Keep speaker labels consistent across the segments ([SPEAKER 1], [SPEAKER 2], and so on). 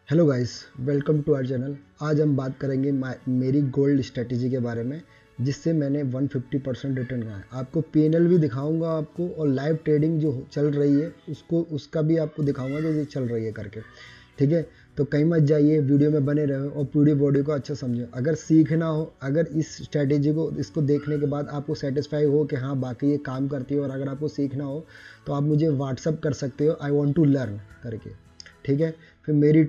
[SPEAKER 1] Hello guys, welcome to our channel. आज हम बात करेंगे मेरी गोल्ड स्ट्रेटेजी के बारे में, जिससे मैंने 150% रिटर्न कहा है। आपको पीएनएल भी दिखाऊंगा आपको, और लाइव ट्रेडिंग जो चल रही है उसका भी आपको दिखाऊंगा जो ये चल रही है करके। ठीक है, तो कहीं मत जाइए, वीडियो में बने रहो और पूरी वीडियो को अच्छा समझो। अगर सीखना हो, अगर इस स्ट्रेटेजी को इसको देखने के बाद आपको सेटिस्फाई हो कि हाँ बाकी ये काम करती है, और अगर आपको सीखना हो तो आप मुझे व्हाट्सअप कर सकते हो, आई वॉन्ट टू लर्न करके। ठीक है, फिर मेरी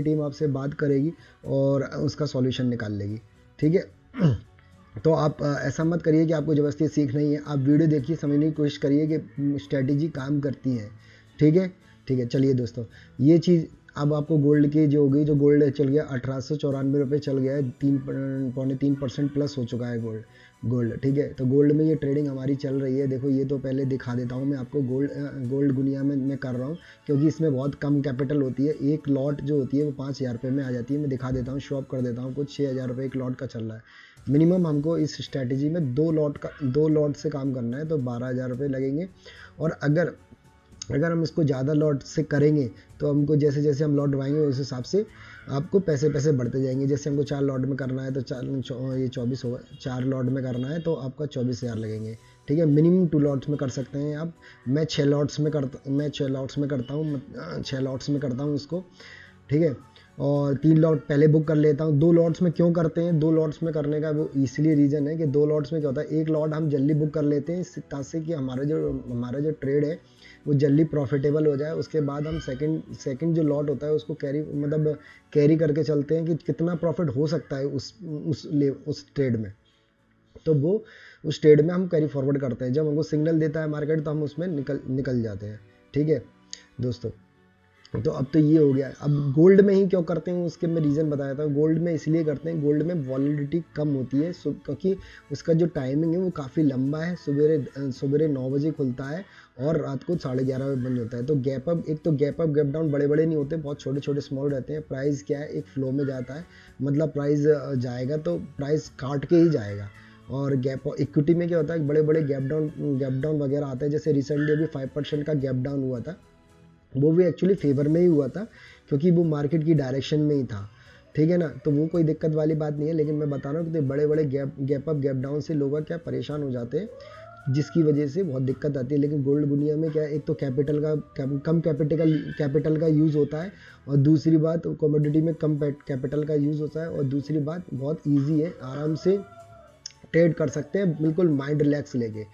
[SPEAKER 1] टीम आपसे बात करेगी और उसका सॉल्यूशन निकाल लेगी। ठीक है। तो आप ऐसा मत करिए कि आपको ज़बरदस्ती सीखना ही है। आप वीडियो देखिए, समझने की कोशिश करिए कि स्ट्रेटेजी काम करती है। ठीक है। ठीक है, चलिए दोस्तों, ये चीज़ अब आपको गोल्ड की जो हो गई, जो गोल्ड चल गया 1894 रुपये चल गया है, 3.3% प्लस हो चुका है गोल्ड। ठीक है, तो गोल्ड में ये ट्रेडिंग हमारी चल रही है। देखो, ये तो पहले दिखा देता हूँ मैं आपको। गोल्ड दुनिया में मैं कर रहा हूँ, क्योंकि इसमें बहुत कम कैपिटल होती है। एक लॉट जो होती है वो 5,000 रुपये में आ जाती है। मैं दिखा देता हूँ, शॉप कर देता हूँ। कुछ 6,000 रुपये एक लॉट का चल रहा है। मिनिमम हमको इस स्ट्रैटेजी में दो लॉट से काम करना है, तो 12,000 रुपये लगेंगे। और अगर हम इसको ज़्यादा लॉट से करेंगे तो हमको जैसे जैसे हम लॉट बढ़ाएंगे उस हिसाब से आपको पैसे पैसे बढ़ते जाएंगे। जैसे हमको 4 लॉट में करना है तो ये 24 होगा। 4 लॉट में करना है तो आपका 24,000 लगेंगे। ठीक है, मिनिमम 2 लॉट्स में कर सकते हैं आप। मैं 6 लॉट्स में करता हूँ, 6 लॉट्स में करता हूँ इसको। ठीक है, और 3 लॉट पहले बुक कर लेता हूँ। 2 लॉट्स में क्यों करते हैं? 2 लॉट्स में करने का वो इसलिए रीज़न है कि 2 लॉट्स में क्या होता है, एक लॉट हम जल्दी बुक कर लेते हैं ताकि कि हमारा जो ट्रेड है वो जल्दी प्रॉफिटेबल हो जाए। उसके बाद हम सेकंड जो लॉट होता है उसको कैरी करके चलते हैं कि कितना प्रॉफिट हो सकता है उस ट्रेड में। तो वो उस ट्रेड में हम कैरी फॉरवर्ड करते हैं। जब हमको सिग्नल देता है मार्केट तो हम उसमें निकल जाते हैं। ठीक है दोस्तों, तो अब तो ये हो गया। अब गोल्ड में ही क्यों करते हैं उसके मैं रीज़न बताया था। गोल्ड में इसलिए करते हैं, गोल्ड में वॉलिडिटी कम होती है, क्योंकि उसका जो टाइमिंग है वो काफ़ी लंबा है। सवेरे 9 बजे खुलता है और रात को 11:30 बजे बंद होता है। तो गैप अप गैप डाउन बड़े बड़े नहीं होते, बहुत छोटे छोटे स्मॉल रहते हैं। प्राइस क्या है, एक फ्लो में जाता है। मतलब प्राइस जाएगा तो प्राइस काट के ही जाएगा। और गैप इक्विटी में क्या होता है, बड़े बड़े गैप डाउन वगैरह आते हैं। जैसे रिसेंटली अभी 5% का गैप डाउन हुआ था, वो भी एक्चुअली फेवर में ही हुआ था, क्योंकि वो मार्केट की डायरेक्शन में ही था। ठीक है ना, तो वो कोई दिक्कत वाली बात नहीं है। लेकिन मैं बता रहा हूँ कि बड़े बड़े गैप अप गैप डाउन से लोग क्या परेशान हो जाते हैं, जिसकी वजह से बहुत दिक्कत आती है। लेकिन गोल्ड दुनिया में क्या है, एक तो कम कैपिटल का यूज़ होता है, और दूसरी बात कमोडिटी में कम कैपिटल का यूज़ होता है, और दूसरी बात बहुत ईजी है, आराम से ट्रेड कर सकते हैं बिल्कुल माइंड रिलैक्स लेके।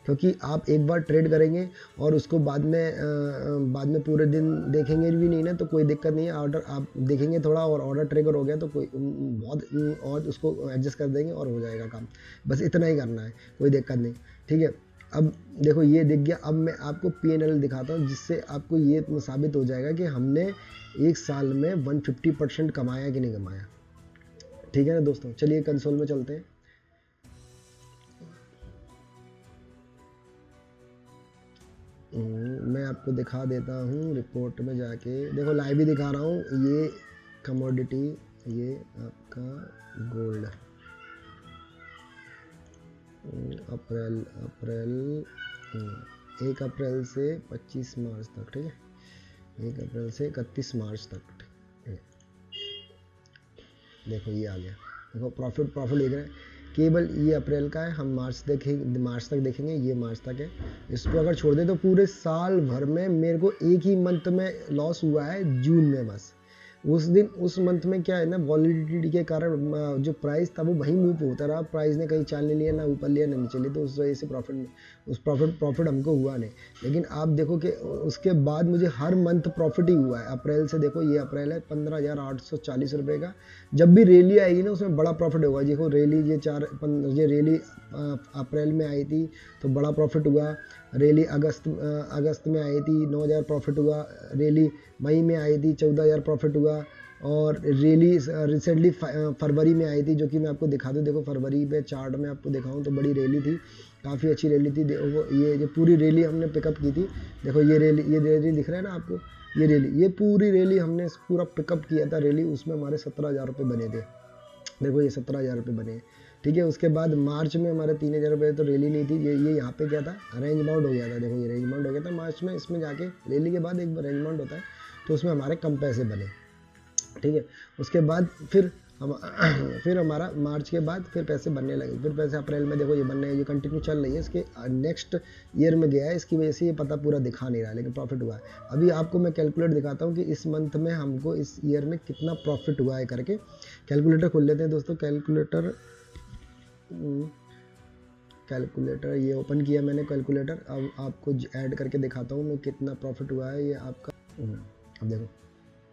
[SPEAKER 1] क्योंकि आप एक बार ट्रेड करेंगे और उसको बाद में पूरे दिन देखेंगे भी नहीं ना, तो कोई दिक्कत नहीं है। ऑर्डर आप देखेंगे थोड़ा और ऑर्डर ट्रिगर हो गया तो कोई बहुत और उसको एडजस्ट कर देंगे और हो जाएगा काम। बस इतना ही करना है, कोई दिक्कत नहीं। ठीक है, अब देखो ये दिख गया। अब मैं आपको पीएनएल दिखाता हूँ, जिससे आपको ये साबित हो जाएगा कि हमने एक साल में 150% कमाया कि नहीं कमाया। ठीक है ना दोस्तों, चलिए कंसोल में चलते हैं। मैं आपको दिखा देता हूँ रिपोर्ट में जाके। देखो, लाइव ही दिखा रहा हूँ। ये कमोडिटी, ये आपका गोल्ड, अप्रैल अप्रैल 1 अप्रैल से 25 मार्च तक। ठीक है, 1 अप्रैल से 31 मार्च तक। ठीक है, देखो ये आ गया। देखो प्रॉफिट प्रॉफिट देख रहे हैं, केवल ये अप्रैल का है। हम मार्च तक देखेंगे। ये मार्च तक है। इसको अगर छोड़ दें तो पूरे साल भर में मेरे को एक ही मंथ में लॉस हुआ है, जून में बस। उस मंथ में क्या है ना, वॉलिडिटी के कारण जो प्राइस था वो वहीं मूव होता रहा। प्राइस ने कहीं चाल नहीं लिया, ना ऊपर लिया ना नीचे लिया, तो उस वजह से प्रॉफिट हमको हुआ नहीं। लेकिन आप देखो कि उसके बाद मुझे हर मंथ प्रॉफिट ही हुआ है। अप्रैल से देखो, ये अप्रैल है 15,840 रुपये का। जब भी रैली आएगी ना उसमें बड़ा प्रॉफिट होगा। देखो रैली ये रैली अप्रैल में आई थी तो बड़ा प्रॉफिट हुआ। रैली अगस्त में आई थी, 9,000 प्रॉफिट हुआ। रैली मई में आई थी, 14,000 प्रॉफिट हुआ। और रैली रिसेंटली फरवरी में आई थी, जो कि मैं आपको दिखा दूँ। देखो फरवरी पे चार्ट में आपको दिखाऊँ तो बड़ी रैली थी, काफ़ी अच्छी रैली थी। वो ये पूरी रैली हमने पिकअप की थी। देखो ये रैली दिख रहा है ना आपको, ये पूरी रैली हमने पूरा पिकअप किया था रैली। उसमें हमारे 17,000 रुपये बने थे। देखो ये 17,000 रुपये बने। ठीक है, उसके बाद मार्च में हमारे 3,000 रुपये, तो रैली नहीं थी। ये यहाँ पे क्या था, रेंज बाउंड हो गया था। देखो ये रेंज बाउंड हो गया था मार्च में। इसमें जाके रैली के बाद एक बार रेंज बाउंड होता है, तो उसमें हमारे कम पैसे बने। ठीक है। उसके बाद फिर हम फिर हमारा मार्च के बाद फिर पैसे बनने लगे, फिर पैसे अप्रैल में देखो ये बनने, ये कंटिन्यू चल रही है, इसके नेक्स्ट ईयर में गया है, इसकी वजह से ये पता पूरा दिखा नहीं रहा, लेकिन प्रॉफिट हुआ है। अभी आपको मैं कैलकुलेट दिखाता हूँ कि इस मंथ में हमको इस ईयर में कितना प्रॉफिट हुआ है करके। कैलकुलेटर खोल लेते हैं दोस्तों, कैलकुलेटर ये ओपन किया मैंने कैलकुलेटर। अब आपको ऐड करके दिखाता हूँ मैं कितना प्रॉफिट हुआ है ये आपका। अब देखो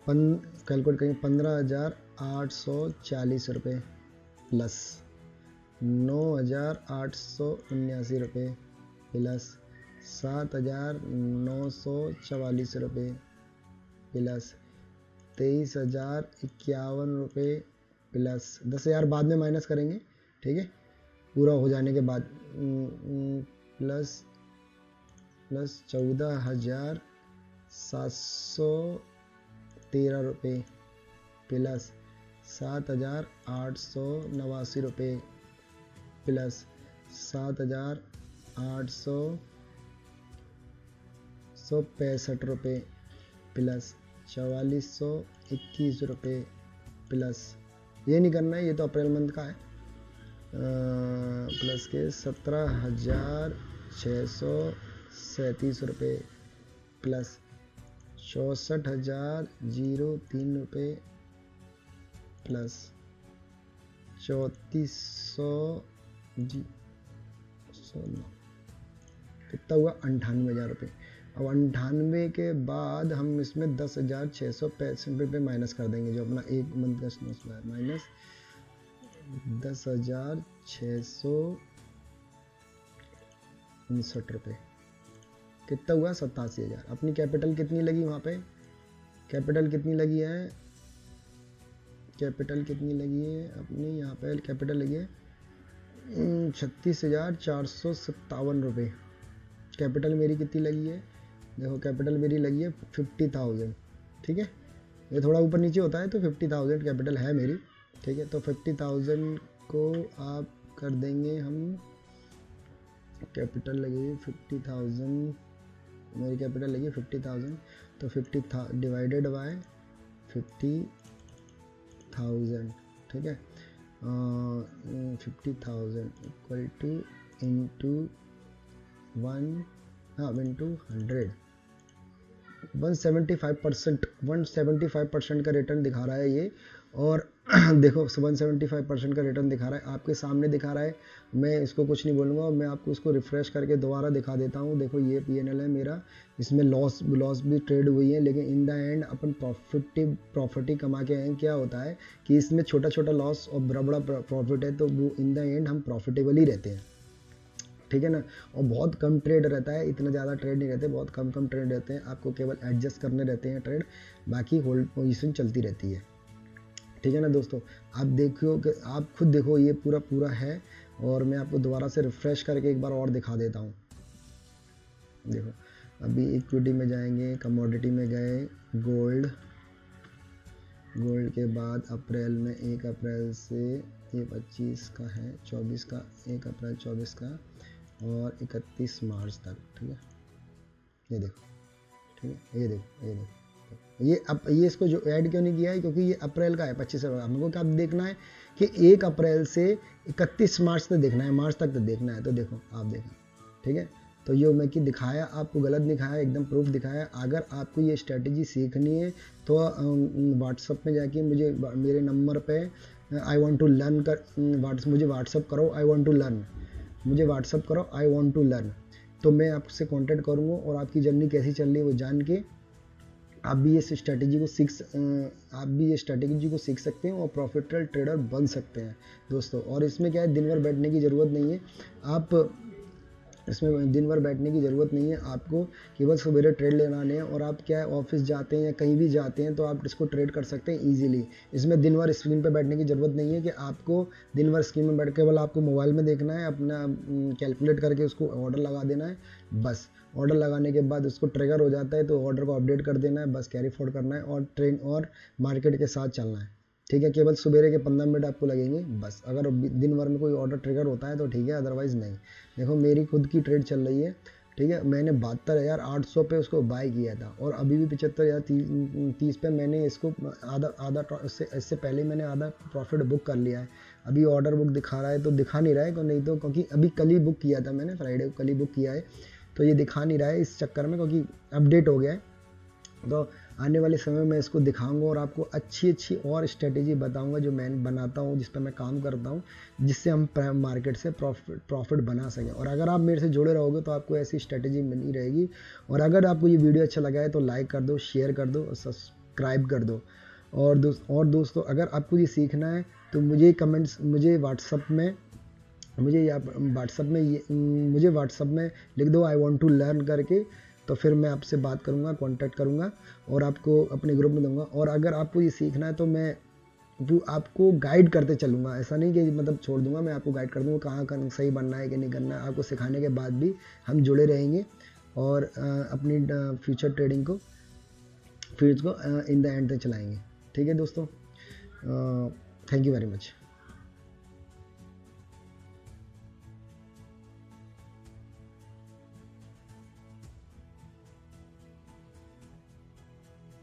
[SPEAKER 1] कैलकुलेट करेंगे, 15,840 रुपये प्लस 9,879 रुपये प्लस 7,944 रुपये प्लस 23,051 रुपये प्लस 10,000 बाद में माइनस करेंगे, ठीक है, पूरा हो जाने के बाद, प्लस 14,713 रुपये प्लस 7,889 रुपये प्लस 7,865 रुपये प्लस 4,421 रुपये प्लस, ये नहीं करना है, ये तो अप्रैल मंथ का है, प्लस के 17,637 रुपये प्लस 64,003 रुपये प्लस 3,400 जी 100 कितना हुआ 98,000 रुपये। अब 98 के बाद हम इसमें 10,665 रुपये माइनस कर देंगे, जो अपना एक मंथ का माइनस 10,659 रुपये, कितना हुआ 87,000। अपनी कैपिटल कितनी लगी वहाँ पे, कैपिटल कितनी लगी है, कैपिटल कितनी लगी है अपनी यहाँ पे, कैपिटल लगी है 36,457 रुपये। कैपिटल मेरी कितनी लगी है, देखो कैपिटल मेरी लगी है 50,000, ठीक है, ये थोड़ा ऊपर नीचे होता है तो 50,000 कैपिटल है मेरी, ठीक है। तो 50,000 को आप कर देंगे हम, कैपिटल लगेगी 50,000, मेरी कैपिटल लगी 50,000, तो 50 डिवाइडेड बाय 50,000, ठीक है, 50,000 इक्वल टू इंटू 100, 175% का रिटर्न दिखा रहा है ये। और देखो 175% का रिटर्न दिखा रहा है, आपके सामने दिखा रहा है, मैं इसको कुछ नहीं बोलूँगा, मैं आपको इसको रिफ्रेश करके दोबारा दिखा देता हूँ। देखो ये पीएनएल है मेरा, इसमें लॉस भी ट्रेड हुई है, लेकिन इन द एंड अपन प्रॉफिट ही कमा के आए। क्या होता है कि इसमें छोटा छोटा लॉस और बड़ा बड़ा प्रॉफिट है, तो वो इन द एंड हम प्रॉफिटेबल ही रहते हैं, ठीक है ना। और बहुत कम ट्रेड रहता है, इतना ज़्यादा ट्रेड नहीं रहते, बहुत कम ट्रेड रहते हैं, आपको केवल एडजस्ट करने रहते हैं ट्रेड, बाकी होल्ड पोजीशन चलती रहती है, ठीक है ना दोस्तों। आप देखो कि आप खुद देखो ये पूरा है, और मैं आपको दोबारा से रिफ्रेश करके एक बार और दिखा देता हूँ। देखो अभी इक्विटी में जाएंगे, कमोडिटी में गए, गोल्ड के बाद अप्रैल में 1 अप्रैल से ये 25 का है, 24 का, 1 अप्रैल 24 का और 31 मार्च तक, ठीक है, ये देखो, ठीक है, ये देखो ये इसको जो ऐड क्यों नहीं किया है, क्योंकि ये अप्रैल का है 25 अप्रैल। हमको क्या देखना है कि 1 अप्रैल से 31 मार्च तक देखना है, मार्च तक देखना है, तो देखो आप देखो, ठीक है। तो ये मैं कि दिखाया आपको, गलत दिखाया, एकदम प्रूफ दिखाया। अगर आपको ये स्ट्रेटजी सीखनी है तो व्हाट्सअप में जाके मेरे नंबर पे आई वांट टू लर्न कर मुझे व्हाट्सअप करो, आई वांट टू लर्न, मुझे व्हाट्सअप करो, आई वांट टू लर्न, तो मैं आपसे कांटेक्ट करूँगा और आपकी जर्नी कैसी चल रही है वो जान के आप भी ये स्ट्रैटेजी को सीख सकते हैं और प्रॉफिटेबल ट्रेडर बन सकते हैं दोस्तों। और इसमें क्या है, दिन भर बैठने की ज़रूरत नहीं है, इसमें दिन भर बैठने की ज़रूरत नहीं है, आपको केवल सवेरे ट्रेड लेना है, और आप क्या है ऑफिस जाते हैं या कहीं भी जाते हैं तो आप इसको ट्रेड कर सकते हैं ईजिली। इसमें दिन भर स्क्रीन पे बैठने की ज़रूरत नहीं है कि आपको दिन भर स्क्रीन में बैठ केवल आपको मोबाइल में देखना है, अपना कैलकुलेट करके उसको ऑर्डर लगा देना है, बस ऑर्डर लगाने के बाद उसको ट्रिगर हो जाता है तो ऑर्डर को अपडेट कर देना है, बस कैरी फॉरवर्ड करना है और ट्रेंड और मार्केट के साथ चलना है, ठीक है। केवल सुबह के 15 मिनट आपको लगेंगे बस, अगर दिन भर में कोई ऑर्डर ट्रिगर होता है तो ठीक है, अदरवाइज़ नहीं। देखो मेरी खुद की ट्रेड चल रही है, ठीक है, मैंने 72,800 पे उसको बाय किया था और अभी भी 75,030 पे मैंने इसको आधा इससे पहले मैंने आधा प्रॉफिट बुक कर लिया है। अभी ऑर्डर बुक दिखा रहा है तो दिखा नहीं रहा है, नहीं तो क्योंकि अभी कल ही बुक किया था मैंने, फ्राइडे को कल ही बुक किया है, तो ये दिखा नहीं रहा है इस चक्कर में, क्योंकि अपडेट हो गया है। तो आने वाले समय में इसको दिखाऊंगा और आपको अच्छी अच्छी और स्ट्रेटेजी बताऊंगा जो मैं बनाता हूँ, जिस पर मैं काम करता हूँ, जिससे हम मार्केट से प्रॉफिट बना सकें। और अगर आप मेरे से जुड़े रहोगे तो आपको ऐसी स्ट्रेटेजी मिली रहेगी। और अगर आपको ये वीडियो अच्छा लगा है तो लाइक कर दो, शेयर कर दो और सब्सक्राइब कर दो। और दोस्तों अगर आपको ये सीखना है तो मुझे कमेंट्स, मुझे व्हाट्सअप में लिख दो आई वॉन्ट टू लर्न करके, तो फिर मैं आपसे बात करूंगा, कांटेक्ट करूंगा और आपको अपने ग्रुप में दूंगा। और अगर आपको ये सीखना है तो मैं आपको गाइड करते चलूंगा, ऐसा नहीं कि मतलब छोड़ दूंगा, मैं आपको गाइड कर दूंगा कहाँ सही बनना है कि नहीं करना है। आपको सिखाने के बाद भी हम जुड़े रहेंगे और अपनी फ्यूचर ट्रेडिंग को इन द एंड तक चलाएंगे। ठीक है दोस्तों, थैंक यू वेरी मच।